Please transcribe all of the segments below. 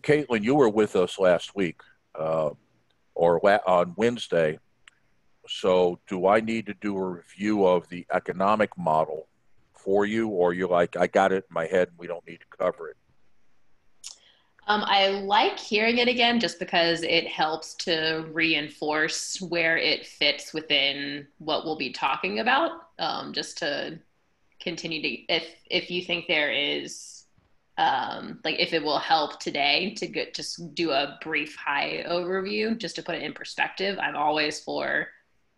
Caitlin, you were with us last week on Wednesday. So do I need to do a review of the economic model for you, or you're like, I got it in my head and we don't need to cover it? I like hearing it again just because it helps to reinforce where it fits within what we'll be talking about. Just to continue to, if you think there is, like if it will help today to get just do a brief high overview, just to put it in perspective. I'm always for,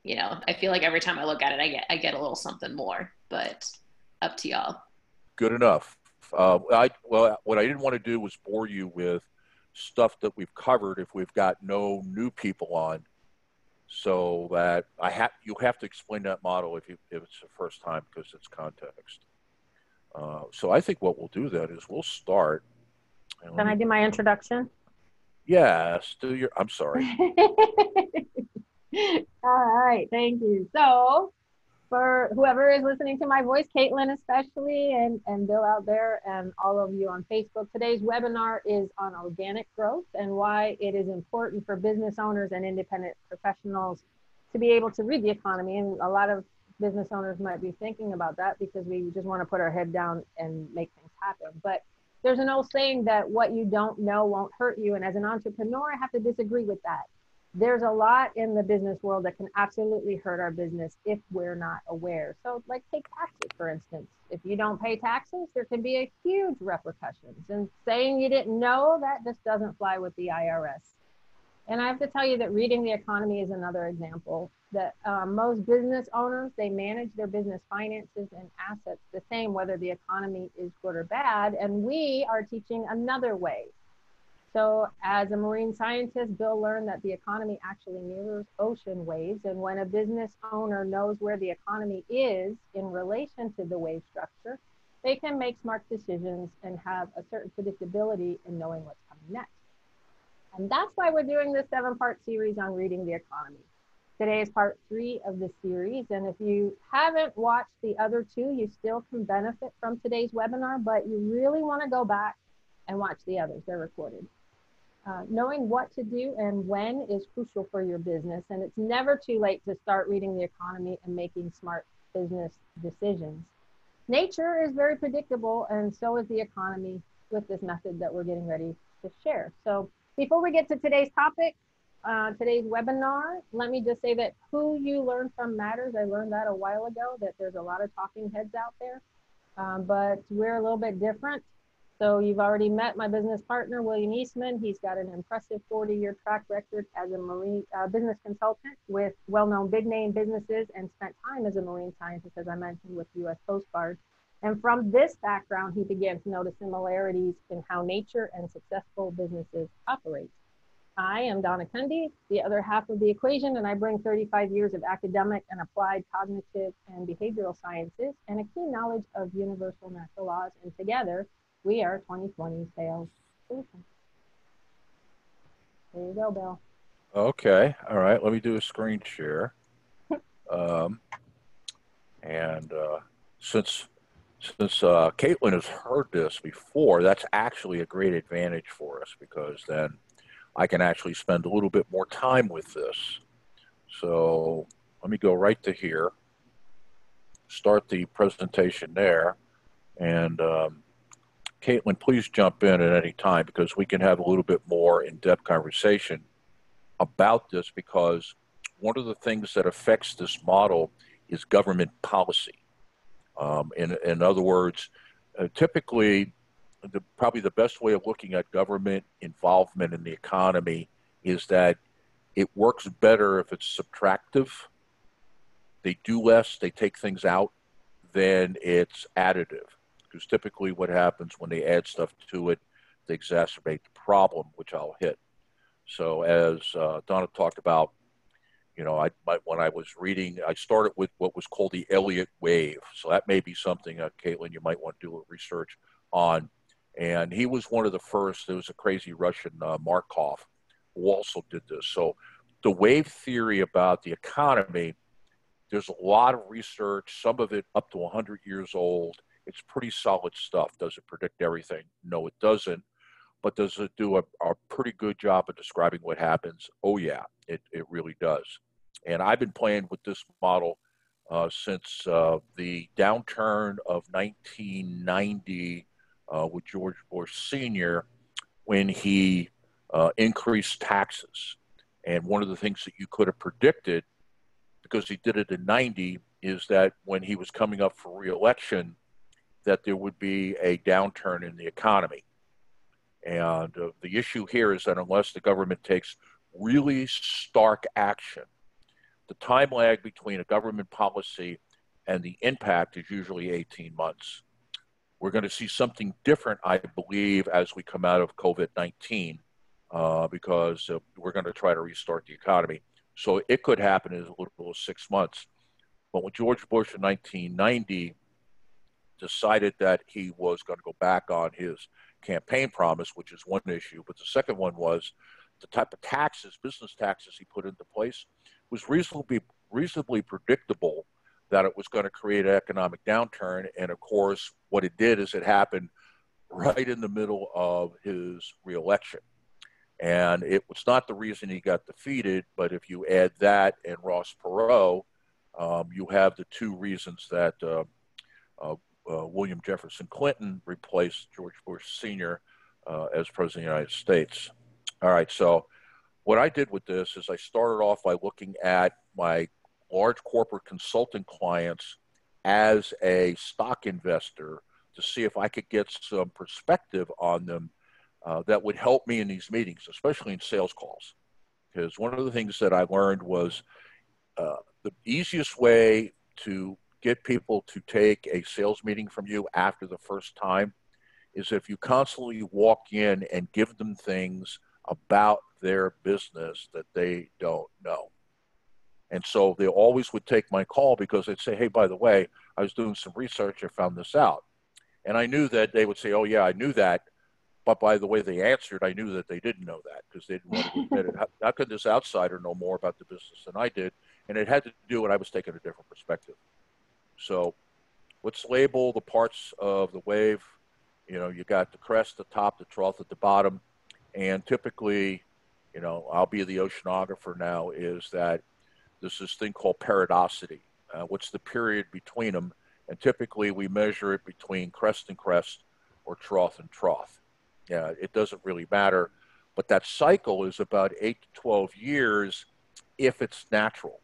I feel like every time I look at it, I get a little something more, but up to y'all. Good enough. What I didn't want to do was bore you with stuff that we've covered if we've got no new people on, so that you have to explain that model if it's the first time because it's context. So I think what we'll do then is we'll start. And Can I do my introduction? Yes, I'm sorry. All right, thank you. So for whoever is listening to my voice, Caitlin especially, and Bill out there, and all of you on Facebook, today's webinar is on organic growth and why it is important for business owners and independent professionals to be able to read the economy. And a lot of business owners might be thinking about that because we just want to put our head down and make things happen. But there's an old saying that what you don't know won't hurt you. And as an entrepreneur, I have to disagree with that. There's a lot in the business world that can absolutely hurt our business if we're not aware. So like take taxes, for instance. If you don't pay taxes, there can be a huge repercussions. And saying you didn't know, that just doesn't fly with the IRS. And I have to tell you that reading the economy is another example that most business owners, they manage their business finances and assets the same, whether the economy is good or bad. And we are teaching another way. So as a marine scientist, Bill learned that the economy actually mirrors ocean waves. And when a business owner knows where the economy is in relation to the wave structure, they can make smart decisions and have a certain predictability in knowing what's coming next. And that's why we're doing this 7-part series on reading the economy. Today is part 3 of the series. And if you haven't watched the other 2, you still can benefit from today's webinar, but you really want to go back and watch the others. They're recorded. Knowing what to do and when is crucial for your business. And it's never too late to start reading the economy and making smart business decisions. Nature is very predictable, and so is the economy with this method that we're getting ready to share. So before we get to today's topic, today's webinar, let me just say that who you learn from matters. I learned that a while ago, that there's a lot of talking heads out there, but we're a little bit different. So you've already met my business partner, William Eastman. He's got an impressive 40-year track record as a marine business consultant with well-known big name businesses, and spent time as a marine scientist, as I mentioned, with U.S. Coast Guard. And from this background, he began to notice similarities in how nature and successful businesses operate. I am Donna Cundy, the other half of the equation, and I bring 35 years of academic and applied cognitive and behavioral sciences and a keen knowledge of universal natural laws. And together, we are 2020 Sales Solutions. There you go, Bill. Okay. All right. Let me do a screen share. And since Caitlin has heard this before, that's actually a great advantage for us, because then I can actually spend a little bit more time with this. So let me go right to here, start the presentation there, and Caitlin, please jump in at any time, because we can have a little bit more in-depth conversation about this, because one of the things that affects this model is government policy. In other words, typically, probably the best way of looking at government involvement in the economy is that it works better if it's subtractive. They do less, they take things out, than it's additive. Because typically what happens when they add stuff to it, they exacerbate the problem, which I'll hit. So as Donna talked about, when I was reading, I started with what was called the Elliott wave. So that may be something, Caitlin, you might want to do a research on. And he was one of the first. There was a crazy Russian, Markov, who also did this. So the wave theory about the economy, there's a lot of research, some of it up to 100 years old. It's pretty solid stuff. Does it predict everything? No, it doesn't. but does it do a pretty good job of describing what happens? Oh, yeah, it really does. And I've been playing with this model since the downturn of 1990 with George Bush Sr. when he increased taxes. And one of the things that you could have predicted, because he did it in 90, is that when he was coming up for reelection, that there would be a downturn in the economy. And the issue here is that unless the government takes really stark action, the time lag between a government policy and the impact is usually 18 months. We're going to see something different, I believe, as we come out of COVID-19, because we're going to try to restart the economy. So it could happen in as little as 6 months. But when George Bush in 1990 decided that he was going to go back on his campaign promise, which is one issue, but the second one was the type of taxes, business taxes he put into place was reasonably predictable that it was going to create an economic downturn. And of course, what it did is it happened right in the middle of his reelection. And it was not the reason he got defeated, but if you add that and Ross Perot, you have the two reasons that William Jefferson Clinton replaced George Bush Sr. As President of the United States. All right, so what I did with this is I started off by looking at my large corporate consulting clients as a stock investor to see if I could get some perspective on them that would help me in these meetings, especially in sales calls. Because one of the things that I learned was the easiest way to get people to take a sales meeting from you after the first time is if you constantly walk in and give them things about their business that they don't know. And so they always would take my call because they'd say, hey, by the way, I was doing some research, I found this out. And I knew that they would say, oh, yeah, I knew that. But by the way they answered, I knew that they didn't know that because they didn't want to admit it. How could this outsider know more about the business than I did? And it had to do with I was taking a different perspective. So let's label the parts of the wave. You know, you got the crest, the top, the trough at the bottom. And typically, you know, I'll be the oceanographer now, is that there's this thing called periodicity. What's the period between them? And typically we measure it between crest and crest or trough and trough. Yeah, it doesn't really matter. But that cycle is about 8 to 12 years if it's natural.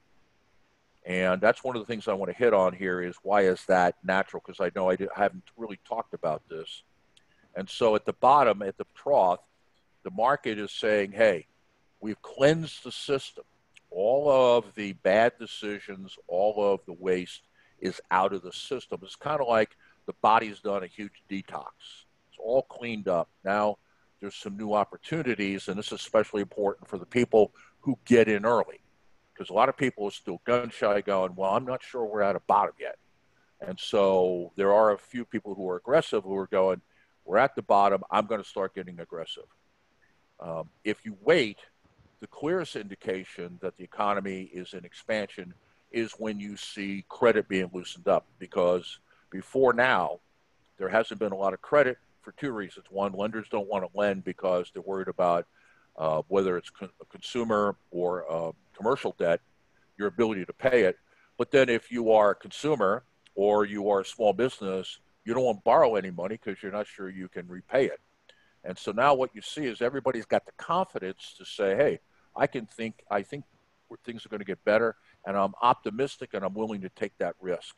And that's one of the things I want to hit on here is why is that natural? Because I know I haven't really talked about this. And so at the bottom, at the trough, the market is saying, hey, we've cleansed the system. All of the bad decisions, all of the waste is out of the system. It's kind of like the body's done a huge detox. It's all cleaned up. Now there's some new opportunities, and this is especially important for the people who get in early. Because a lot of people are still gun shy going, well, I'm not sure we're at a bottom yet. And so there are a few people who are aggressive who are going, we're at the bottom, I'm going to start getting aggressive. If you wait, the clearest indication that the economy is in expansion is when you see credit being loosened up. Because before now, there hasn't been a lot of credit for two reasons. One, lenders don't want to lend because they're worried about whether it's a consumer or commercial debt, your ability to pay it. But then if you are a consumer or you are a small business, you don't want to borrow any money because you're not sure you can repay it. And so now what you see is everybody's got the confidence to say, hey, I think things are going to get better, and I'm optimistic and I'm willing to take that risk.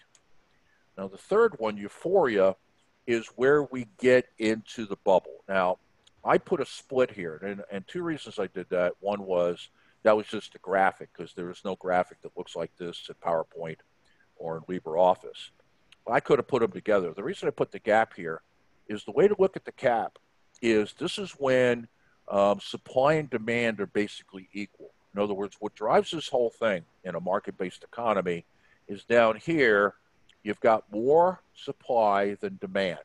Now, the third one, euphoria, is where we get into the bubble. Now, I put a split here, and two reasons I did that. One was that was just a graphic because there is no graphic that looks like this in PowerPoint or in LibreOffice. I could have put them together. The reason I put the gap here is the way to look at the gap is this is when supply and demand are basically equal. In other words, what drives this whole thing in a market-based economy is down here, you've got more supply than demand.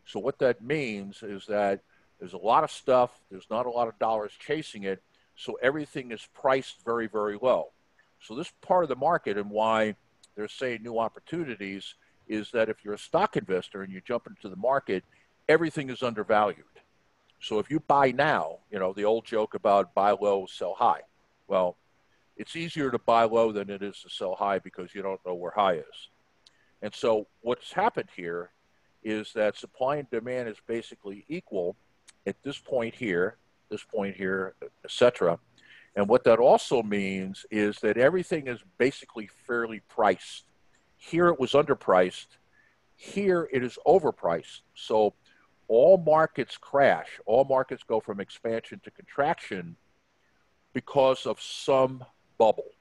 So what that means is that there's a lot of stuff, there's not a lot of dollars chasing it, so everything is priced very, very low. So this part of the market and why they're saying new opportunities is that if you're a stock investor and you jump into the market, everything is undervalued. So if you buy now, the old joke about buy low, sell high. Well, it's easier to buy low than it is to sell high because you don't know where high is. And so what's happened here is that supply and demand is basically equal at this point here, etc. And what that also means is that everything is basically fairly priced. Here it was underpriced. Here it is overpriced. So all markets crash. All markets go from expansion to contraction because of some bubble.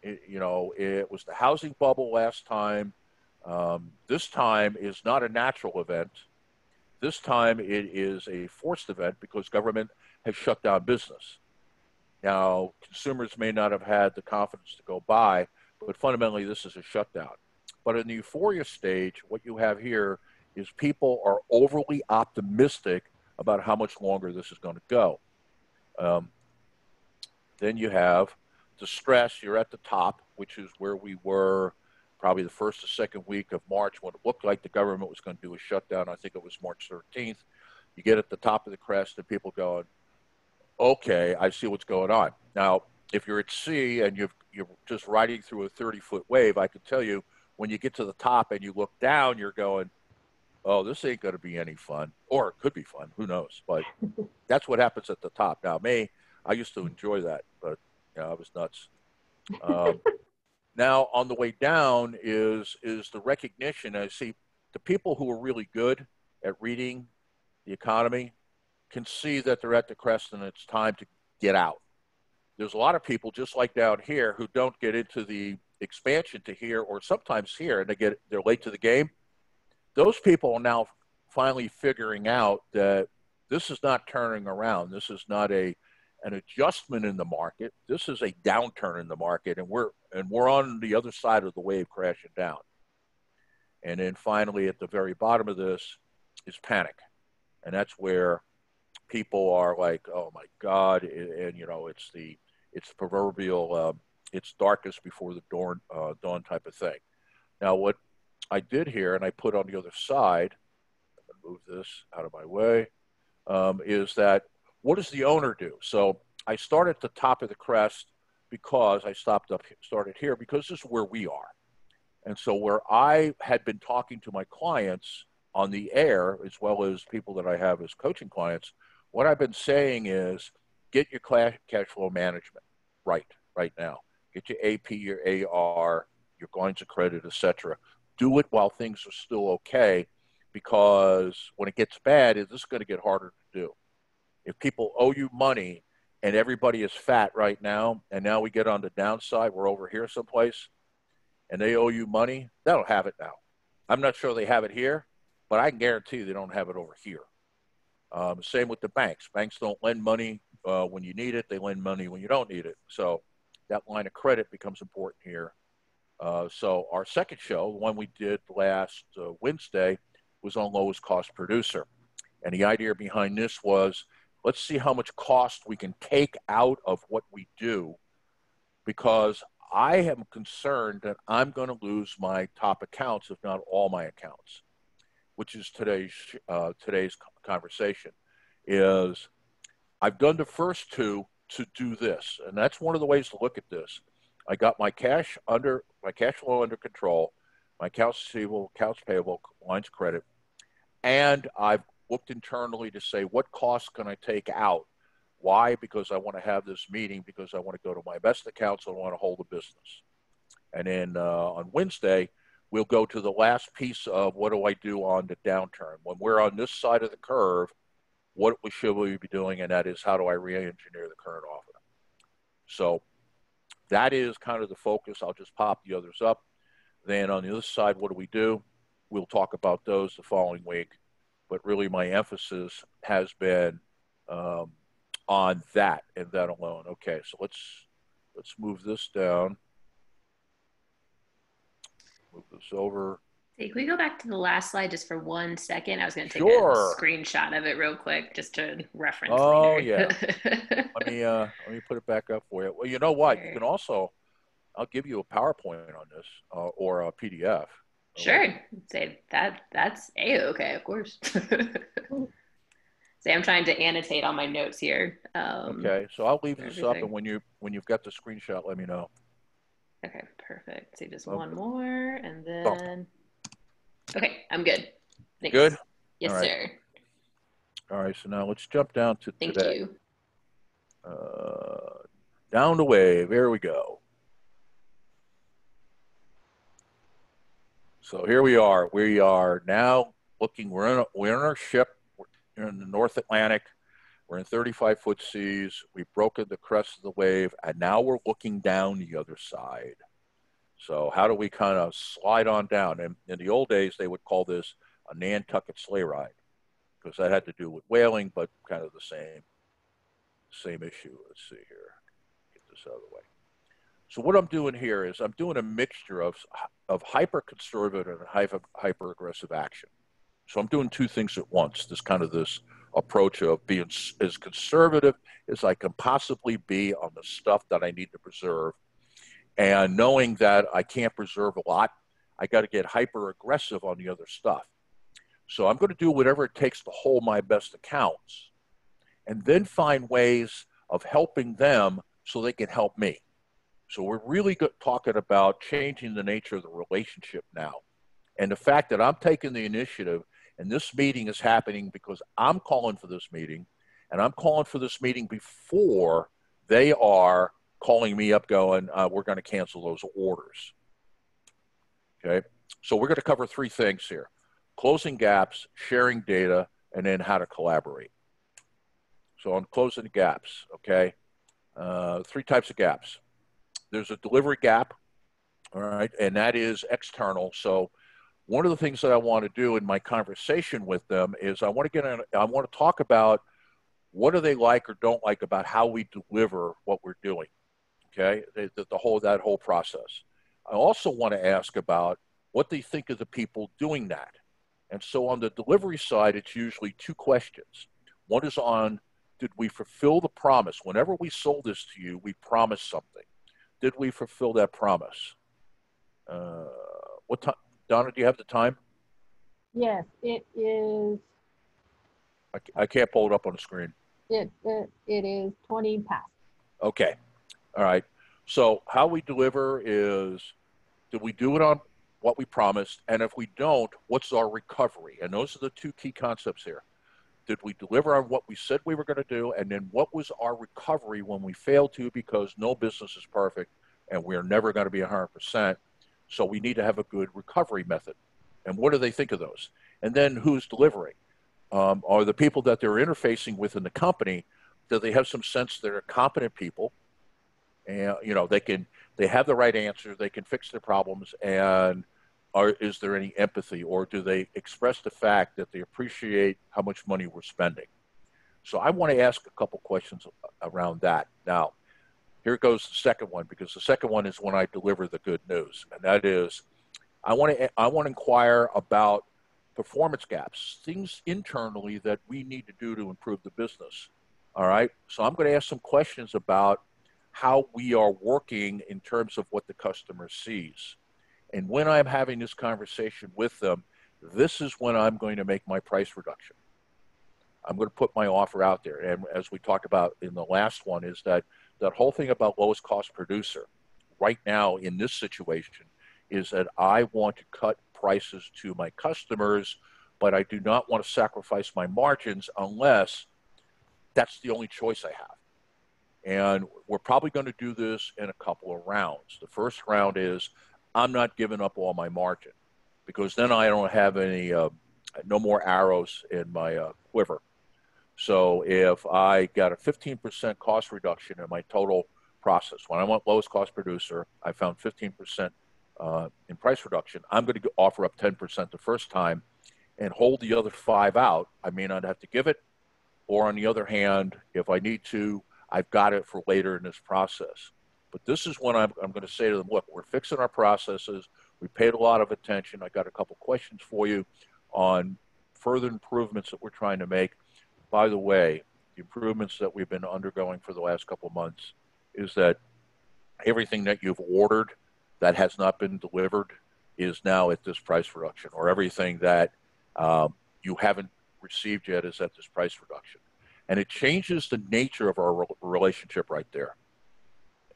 It was the housing bubble last time. This time is not a natural event. This time it is a forced event because government has shut down business. Now, consumers may not have had the confidence to go buy, but fundamentally this is a shutdown. But in the euphoria stage, what you have here is people are overly optimistic about how much longer this is going to go. Um, then you have the stress. You're at the top, which is where we were probably the first or second week of March when it looked like the government was going to do a shutdown. I think it was March 13th. You get at the top of the crest and people going, okay, I see what's going on. Now, if you're at sea and you're just riding through a 30-foot wave, I can tell you when you get to the top and you look down, you're going, oh, this ain't going to be any fun. Or it could be fun. Who knows? But that's what happens at the top. Now, I used to enjoy that, but I was nuts. Now, on the way down is the recognition. I see the people who are really good at reading the economy can see that they're at the crest and it's time to get out. There's a lot of people just like down here who don't get into the expansion to here or sometimes here and they're late to the game. Those people are now finally figuring out that this is not turning around. This is not an adjustment in the market. This is a downturn in the market, and we're on the other side of the wave crashing down. And then finally, at the very bottom of this is panic, and that's where people are like, "Oh my God!" And it's proverbial. It's darkest before the dawn type of thing. Now, what I did here, and I put on the other side, I'm gonna move this out of my way, is that what does the owner do? So I start at the top of the crest because I started here because this is where we are. And so where I had been talking to my clients on the air, as well as people that I have as coaching clients, what I've been saying is get your cash flow management right now. Get your AP, your AR, your lines of credit, etc. Do it while things are still okay, because when it gets bad, this is going to get harder to do. If people owe you money and everybody is fat right now, and now we get on the downside, we're over here someplace, and they owe you money, they don't have it now. I'm not sure they have it here, but I can guarantee they don't have it over here. Same with the banks. Banks don't lend money when you need it. They lend money when you don't need it. So that line of credit becomes important here. So our second show, the one we did last Wednesday, was on lowest cost producer. And the idea behind this was, let's see how much cost we can take out of what we do, because I am concerned that I'm going to lose my top accounts, if not all my accounts, which is today's conversation. Is I've done the first two to do this, and that's one of the ways to look at this. I got my cash flow under control, my accounts receivable, accounts payable, lines of credit, and I've looked internally to say what costs can I take out. Why? Because I want to have this meeting, because I want to go to my best accounts, I want to hold the business. And then on Wednesday, we'll go to the last piece of what do I do on the downturn. When we're on this side of the curve, what should we be doing? And that is, how do I re-engineer the current offer? So that is kind of the focus. I'll just pop the others up. Then on the other side, what do we do? We'll talk about those the following week. But really my emphasis has been on that and that alone. Okay, so let's move this down. Move this over. Hey, can we go back to the last slide just for 1 second? I was going to take a screenshot of it real quick just to reference later. Oh, yeah. let me put it back up for you. Well, you know what? You can also, I'll give you a PowerPoint on this or a PDF. Sure. Say that's A-okay, of course. Say I'm trying to annotate on my notes here. Okay, so I'll leave For this up, everything. and when you've got the screenshot, let me know. Okay, perfect. So just Oh, one more, and bump. then okay, I'm good. Good. Thanks. All Yes, right. sir. All right. So now let's jump down to Thank today. you. Down the wave. Here we go. So here we are. We are now looking. We're in our ship. We're in the North Atlantic. We're in 35-foot seas. We've broken the crest of the wave, and now we're looking down the other side. So how do we kind of slide on down? And in the old days, they would call this a Nantucket sleigh ride because that had to do with whaling, but kind of the same issue. Let's see here. Get this out of the way. So what I'm doing here is I'm doing a mixture of hyperconservative and hyperaggressive action. So I'm doing two things at once. This approach of being as conservative as I can possibly be on the stuff that I need to preserve, and knowing that I can't preserve a lot, I got to get hyper aggressive on the other stuff. So I'm going to do whatever it takes to hold my best accounts, and then find ways of helping them so they can help me. So we're really talking about changing the nature of the relationship now. And the fact that I'm taking the initiative and this meeting is happening because I'm calling for this meeting, and I'm calling for this meeting before they are calling me up going, we're going to cancel those orders. Okay. So we're going to cover three things here: closing gaps, sharing data, and then how to collaborate. So on closing gaps, okay, three types of gaps. There's a delivery gap, all right, and that is external. So one of the things that I want to do in my conversation with them is I want to talk about what do they like or don't like about how we deliver what we're doing. Okay, that whole process. I also want to ask about what they think of the people doing that. And so on the delivery side, it's usually two questions. One is on, did we fulfill the promise? Whenever we sold this to you, we promised something. Did we fulfill that promise? What time, Donna? Do you have the time? Yes, it is. I can't pull it up on the screen. It is 20 past. Okay. All right. So how we deliver is, did we do it on what we promised? And if we don't, what's our recovery? And those are the two key concepts here. Did we deliver on what we said we were going to do? And then what was our recovery when we failed to? Because no business is perfect and we're never going to be 100%. So we need to have a good recovery method. And what do they think of those? And then who's delivering? Are the people that they're interfacing with in the company, do they have some sense they're competent people? And they have the right answer, they can fix their problems, and is there any empathy, or do they express the fact that they appreciate how much money we're spending? So I want to ask a couple questions around that. Now, here goes the second one, because the second one is when I deliver the good news, and that is I want to inquire about performance gaps, things internally that we need to do to improve the business. All right. So I'm going to ask some questions about how we are working in terms of what the customer sees. And when I'm having this conversation with them, this is when I'm going to make my price reduction. I'm going to put my offer out there. And as we talked about in the last one, is that whole thing about lowest cost producer right now in this situation is that I want to cut prices to my customers, but I do not want to sacrifice my margins unless that's the only choice I have. And we're probably going to do this in a couple of rounds. The first round is I'm not giving up all my margin, because then I don't have any, no more arrows in my quiver. So if I got a 15% cost reduction in my total process, when I want lowest cost producer, I found 15% in price reduction. I'm going to offer up 10% the first time and hold the other 5 out. I may not have to give it, or on the other hand, if I need to, I've got it for later in this process. But this is when I'm going to say to them, look, we're fixing our processes. We paid a lot of attention. I got a couple questions for you on further improvements that we're trying to make. By the way, the improvements that we've been undergoing for the last couple of months is that everything that you've ordered that has not been delivered is now at this price reduction, or everything that you haven't received yet is at this price reduction. And it changes the nature of our relationship right there.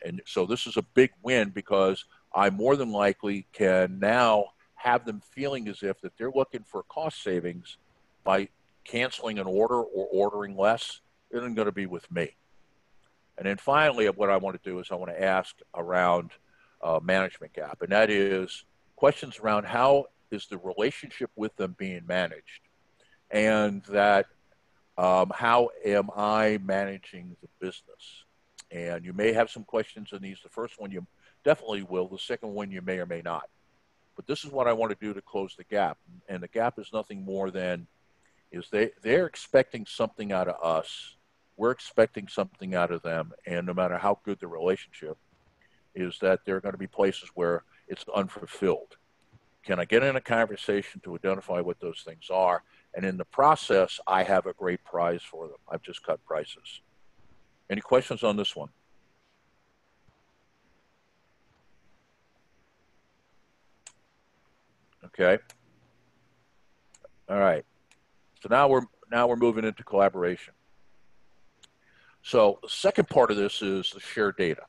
And so this is a big win because I more than likely can now have them feeling as if that they're looking for cost savings by canceling an order or ordering less. It isn't going to be with me. And then finally, what I want to do is I want to ask around management gap, and that is questions around how is the relationship with them being managed, and that how am I managing the business? And you may have some questions in these. The first one you definitely will. The second one you may or may not. But this is what I want to do to close the gap. And the gap is nothing more than is they're expecting something out of us. We're expecting something out of them. And no matter how good the relationship is, that there are going to be places where it's unfulfilled. Can I get in a conversation to identify what those things are? And in the process, I have a great prize for them. I've just cut prices. Any questions on this one? Okay. All right. So now we're moving into collaboration. So the second part of this is the shared data.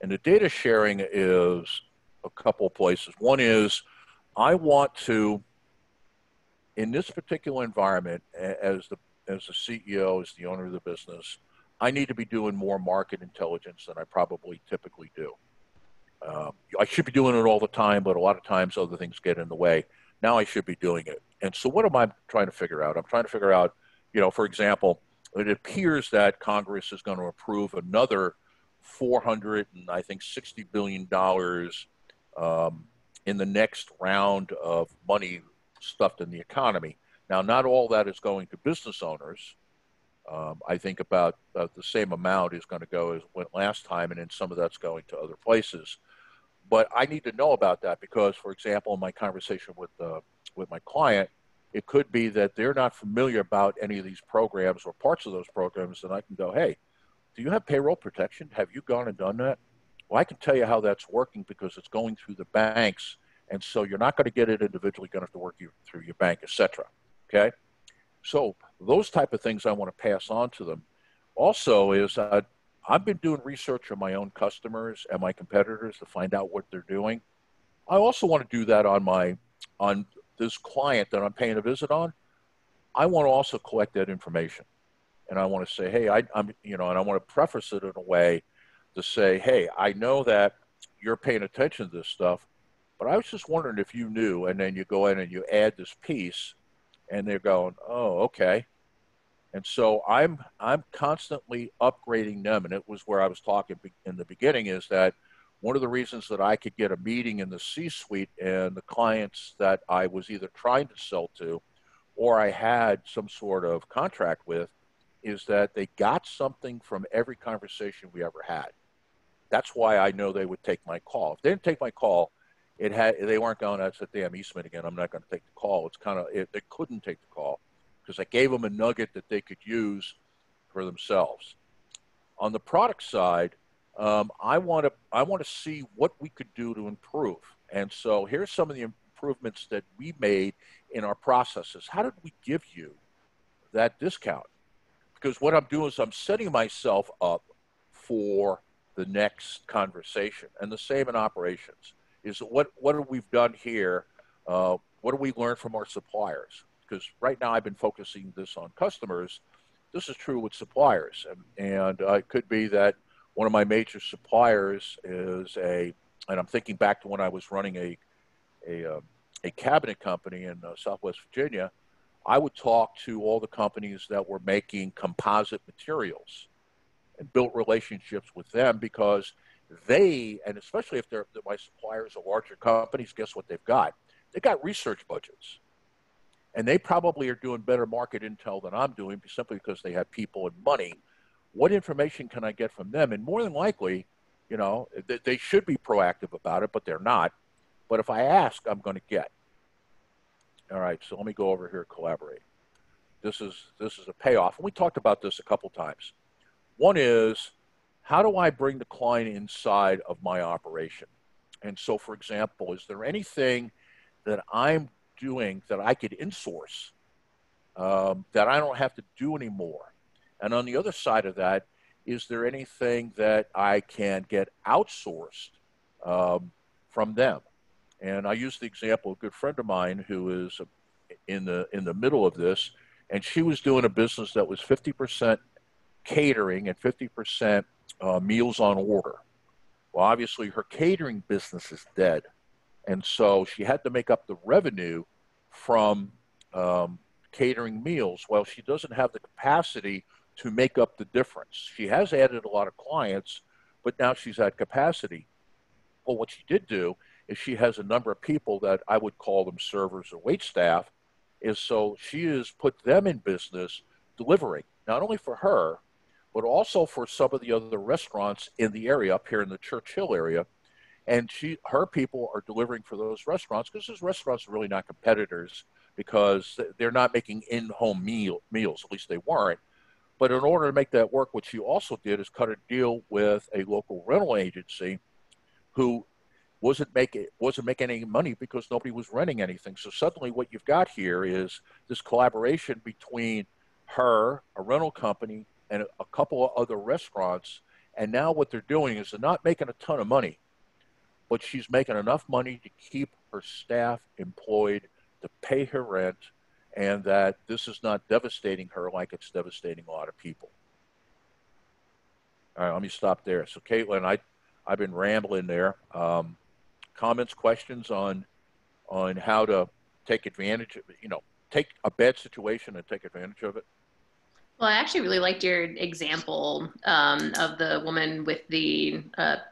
And the data sharing is a couple of places. One is I want to, in this particular environment, as the CEO, as the owner of the business, I need to be doing more market intelligence than I probably typically do. I should be doing it all the time, but a lot of times other things get in the way. Now I should be doing it. And so what am I trying to figure out? I'm trying to figure out, for example, it appears that Congress is going to approve another $460 billion in the next round of money stuffed in the economy. Now, not all that is going to business owners. I think about the same amount is going to go as went last time, and then some of that's going to other places. But I need to know about that because, for example, in my conversation with my client, it could be that they're not familiar about any of these programs or parts of those programs, and I can go, hey, do you have payroll protection? Have you gone and done that? Well, I can tell you how that's working because it's going through the banks, and so you're not going to get it individually. You're going to have to work through your bank, etc. Okay? So those type of things I want to pass on to them. Also is I've been doing research on my own customers and my competitors to find out what they're doing. I also want to do that on this client that I'm paying a visit on. I want to also collect that information. And I want to say, hey, and I want to preface it in a way to say, hey, I know that you're paying attention to this stuff, but I was just wondering if you knew, and then you go in and you add this piece, and they're going, oh, okay. And so I'm constantly upgrading them, and it was where I was talking in the beginning is that one of the reasons that I could get a meeting in the C-suite and the clients that I was either trying to sell to or I had some sort of contract with is that they got something from every conversation we ever had. That's why I know they would take my call. If they didn't take my call, they weren't going, that's a damn Eastman again, I'm not going to take the call. It's kind of, they couldn't take the call because I gave them a nugget that they could use for themselves. On the product side, I want to see what we could do to improve. And so here's some of the improvements that we made in our processes. How did we give you that discount? Because what I'm doing is I'm setting myself up for the next conversation. And the same in operations is what have we done here? What do we learn from our suppliers? Because right now I've been focusing this on customers. This is true with suppliers. And it could be that one of my major suppliers is and I'm thinking back to when I was running a cabinet company in Southwest Virginia, I would talk to all the companies that were making composite materials and built relationships with them because and especially if my suppliers are larger companies, guess what they've got? They got research budgets. And they probably are doing better market intel than I'm doing simply because they have people and money. What information can I get from them? And more than likely, they should be proactive about it, but they're not. But if I ask, I'm going to get. All right, so let me go over here, collaborate. This is a payoff. And we talked about this a couple times. One is, how do I bring the client inside of my operation? And so, for example, is there anything that I'm doing that I could insource that I don't have to do anymore? And on the other side of that, is there anything that I can get outsourced from them? And I use the example of a good friend of mine who is in the middle of this, and she was doing a business that was 50% catering and 50% meals on order. Well, obviously, her catering business is dead. And so she had to make up the revenue from catering meals. Well, she doesn't have the capacity to make up the difference. She has added a lot of clients, but now she's at capacity. Well, what she did do is she has a number of people that I would call them servers or wait staff, is so she has put them in business delivering, not only for her, but also for some of the other restaurants in the area up here in the Churchill area. And her people are delivering for those restaurants because those restaurants are really not competitors because they're not making in-home meals, at least they weren't. But in order to make that work, what she also did is cut a deal with a local rental agency who wasn't making any money because nobody was renting anything. So suddenly what you've got here is this collaboration between her, a rental company, and a couple of other restaurants. And now what they're doing is they're not making a ton of money, but she's making enough money to keep her staff employed, to pay her rent, and that this is not devastating her like it's devastating a lot of people. All right, let me stop there. So, Caitlin, I've been rambling there. Comments, questions on how to take advantage of, take a bad situation and take advantage of it? Well, I actually really liked your example of the woman with the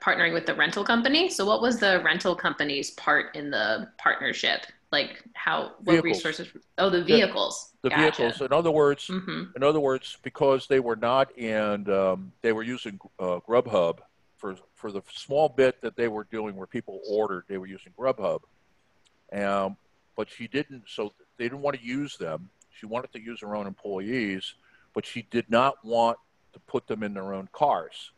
partnering with the rental company. So what was the rental company's part in the partnership? Like what resources? Oh, the vehicles. The Gotcha. vehicles. In other words, because they were not they were using Grubhub for the small bit that they were doing where people ordered, they were using Grubhub. But she didn't, so they didn't want to use them. She wanted to use her own employees, but she did not want to put them in their own cars.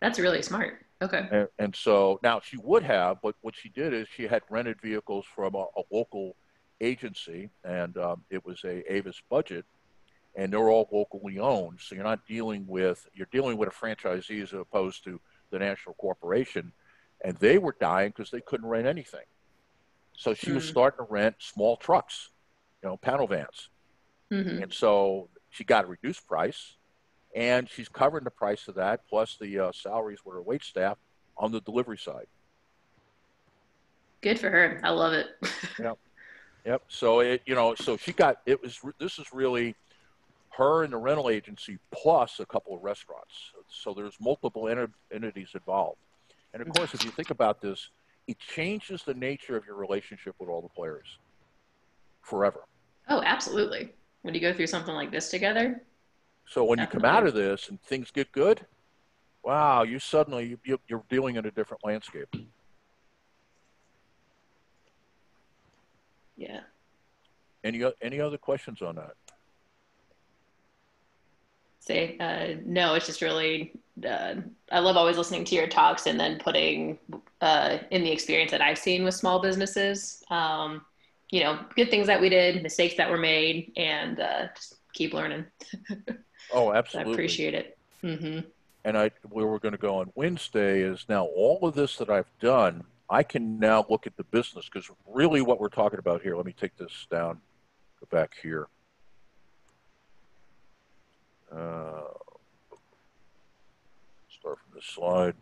That's really smart. Okay. And so now she would have, but what she did is she had rented vehicles from a local agency, and it was a Avis budget, and they're all locally owned. So you're dealing with a franchisee as opposed to the national corporation, and they were dying because they couldn't rent anything. So she was starting to rent small trucks, panel vans. And so she got a reduced price, and she's covering the price of that, plus the salaries with her wait staff on the delivery side. Good for her. I love it. Yep. Yep. So this is really her and the rental agency plus a couple of restaurants. So there's multiple entities involved. And of course, if you think about this, it changes the nature of your relationship with all the players forever. Oh, absolutely. When you go through something like this together. So when you come out of this and things get good, wow, you're dealing in a different landscape. Yeah. Any other questions on that? No, it's just really, I love always listening to your talks and then putting in the experience that I've seen with small businesses, good things that we did, mistakes that were made, and just keep learning. Oh, absolutely. So I appreciate it. Mm-hmm. And where we're going to go on Wednesday is now all of this that I've done, I can now look at the business, because really what we're talking about here, let me take this down, go back here. Start from this slide.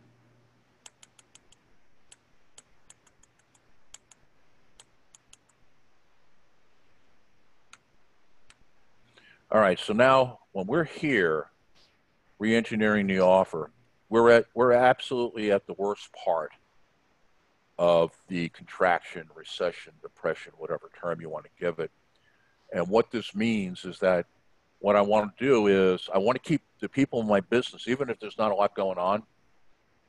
All right, so now when we're here, re-engineering the offer, we're absolutely at the worst part of the contraction, recession, depression, whatever term you want to give it. And what this means is that what I want to do is I want to keep the people in my business, even if there's not a lot going on.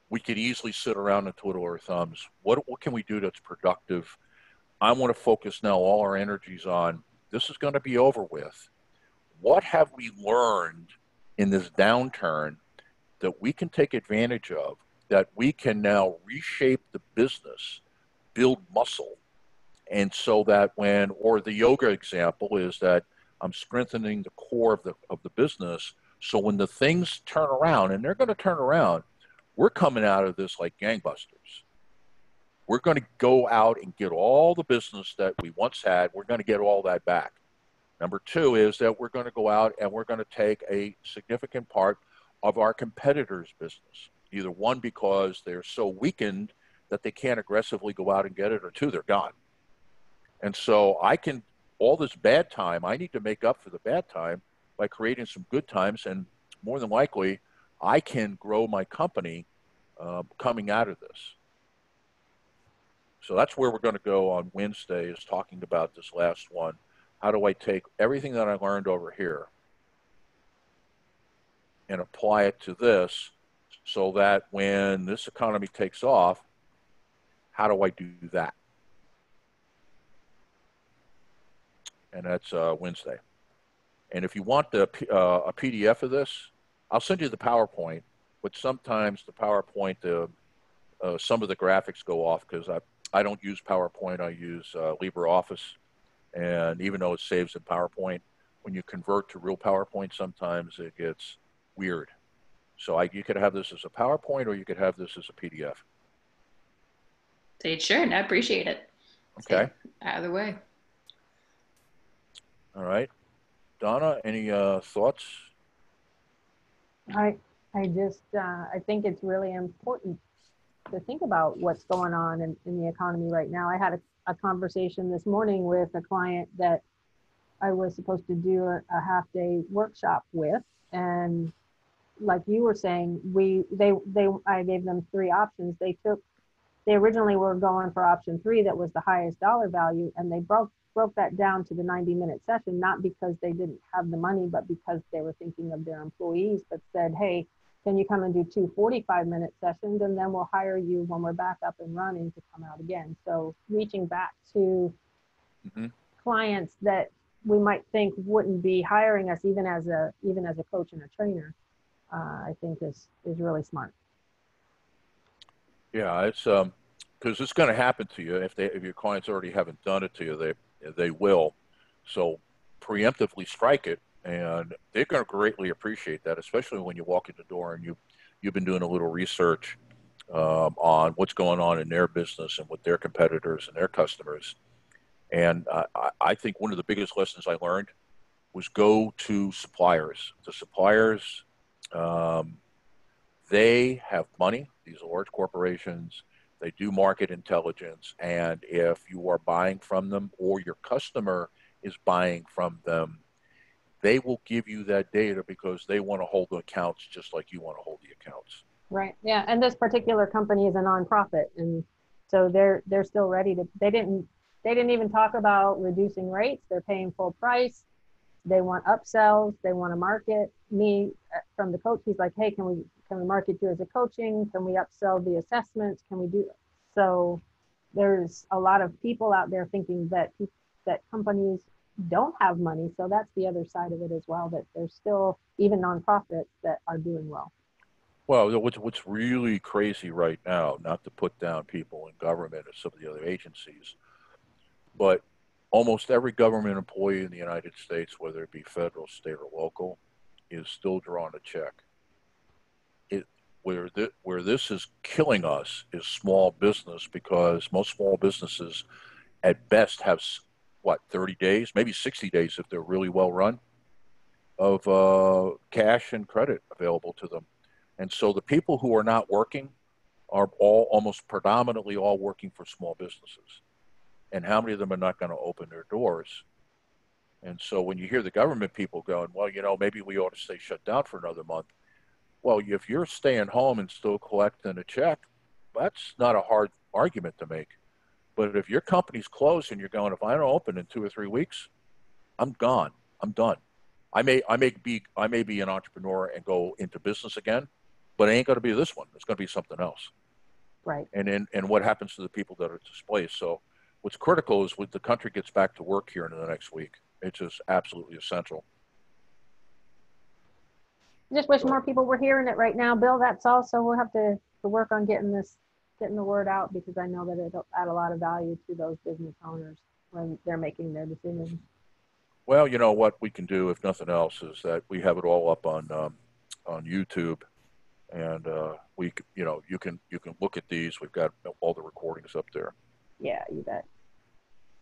We could easily sit around and twiddle our thumbs. What can we do that's productive? I want to focus now all our energies on, this is going to be over with. What have we learned in this downturn that we can take advantage of, that we can now reshape the business, build muscle, And so that when, or the yoga example is that I'm strengthening the core of the business. So when the things turn around, and they're going to turn around, we're coming out of this like gangbusters. We're going to go out and get all the business that we once had. We're going to get all that back. Number two is that we're going to go out and we're going to take a significant part of our competitors' business. Either one, because they're so weakened that they can't aggressively go out and get it, or two, they're gone. And so all this bad time, I need to make up for the bad time by creating some good times. And more than likely, I can grow my company coming out of this. So that's where we're going to go on Wednesday, is talking about this last one. How do I take everything that I learned over here and apply it to this, so that when this economy takes off, how do I do that? And that's Wednesday. And if you want a PDF of this, I'll send you the PowerPoint. But sometimes the PowerPoint, some of the graphics go off because I don't use PowerPoint. I use LibreOffice. And even though it saves in PowerPoint, when you convert to real PowerPoint, sometimes it gets weird. So you could have this as a PowerPoint, or you could have this as a PDF. Sure, and I appreciate it. Okay. Either way. All right. Donna, any thoughts? I think it's really important to think about what's going on in the economy right now. I had a conversation this morning with a client that I was supposed to do a half-day workshop with, and like you were saying, I gave them 3 options. They originally were going for option 3, that was the highest dollar value, and they broke that down to the 90-minute session, not because they didn't have the money, but because they were thinking of their employees, but said, hey, can you come and do 2 45-minute sessions, and then we'll hire you when we're back up and running to come out again. So reaching back to clients that we might think wouldn't be hiring us even as a coach and a trainer, I think is really smart. Yeah, it's because it's going to happen to you if your clients already haven't done it to you. They will. So preemptively strike it, and they're going to greatly appreciate that, especially when you walk in the door and you've been doing a little research on what's going on in their business and with their competitors and their customers. And I think one of the biggest lessons I learned was go to suppliers. The suppliers, they have money. These are large corporations. They do market intelligence. And if you are buying from them, or your customer is buying from them, they will give you that data because they want to hold the accounts just like you want to hold the accounts. Right. Yeah. And this particular company is a nonprofit, and so they're still ready to. They didn't even talk about reducing rates. They're paying full price. They want upsells. They want to market me from the coach. He's like, hey, can we market you as a coaching? Can we upsell the assessments? Can we do it? So there's a lot of people out there thinking that companies don't have money. So that's the other side of it as well, that there's still even nonprofits that are doing well. Well, what's really crazy right now, not to put down people in government or some of the other agencies, but almost every government employee in the United States, whether it be federal, state, or local, is still drawing a check. Where this is killing us is small business, because most small businesses at best have, 30 days, maybe 60 days if they're really well run, of cash and credit available to them. And so the people who are not working are almost predominantly all working for small businesses. And how many of them are not going to open their doors? And so when you hear the government people going, well, maybe we ought to stay shut down for another month. Well, if you're staying home and still collecting a check, that's not a hard argument to make. But if your company's closed and you're going, if I don't open in 2 or 3 weeks, I'm gone. I'm done. I may be an entrepreneur and go into business again, but it ain't going to be this one. It's going to be something else. Right. And what happens to the people that are displaced? So what's critical is when the country gets back to work here in the next week. It's just absolutely essential. Just wish more people were hearing it right now, Bill. That's all. So we'll have to work on getting this getting the word out, because I know that it'll add a lot of value to those business owners when they're making their decisions. Well, you know what we can do, if nothing else, is that we have it all up on YouTube, and you can look at these. We've got all the recordings up there. Yeah, you bet.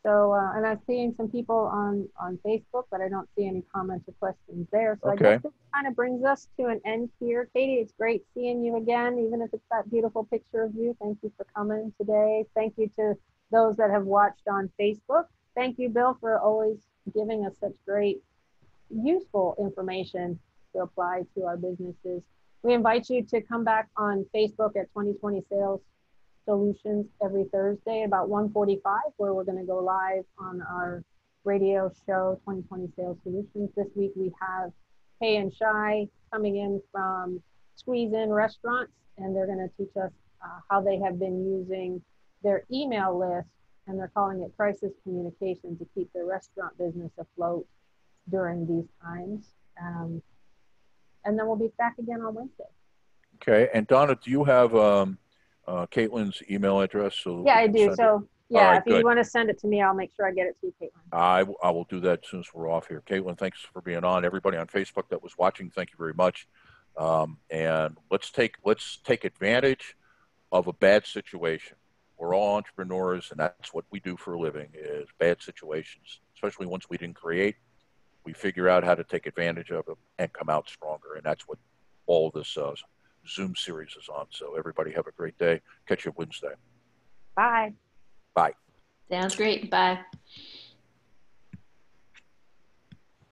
So, and I'm seeing some people on Facebook, but I don't see any comments or questions there. So Okay. I guess this kind of brings us to an end here. Katie, it's great seeing you again, even if it's that beautiful picture of you. Thank you for coming today. Thank you to those that have watched on Facebook. Thank you, Bill, for always giving us such great, useful information to apply to our businesses. We invite you to come back on Facebook at 2020 Sales Solutions every Thursday about 1:45, where we're going to go live on our radio show 2020 Sales Solutions. This week we have Pay and Shy coming in from Squeeze In Restaurants, and they're going to teach us how they have been using their email list, and they're calling it crisis communication, to keep their restaurant business afloat during these times. And then we'll be back again on Wednesday. Okay. And Donna, do you have Caitlin's email address? So yeah, I do. So yeah, right, if you want to send it to me, I'll make sure I get it to you, Caitlin. I will do that as soon as we're off here. Caitlin, thanks for being on. Everybody on Facebook that was watching, thank you very much. And let's take advantage of a bad situation. We're all entrepreneurs, and that's what we do for a living, is bad situations, especially ones we didn't create. We figure out how to take advantage of them and come out stronger. And that's what all of this Zoom series is on. So everybody have a great day. Catch you Wednesday. Bye. Bye. Sounds great. Bye.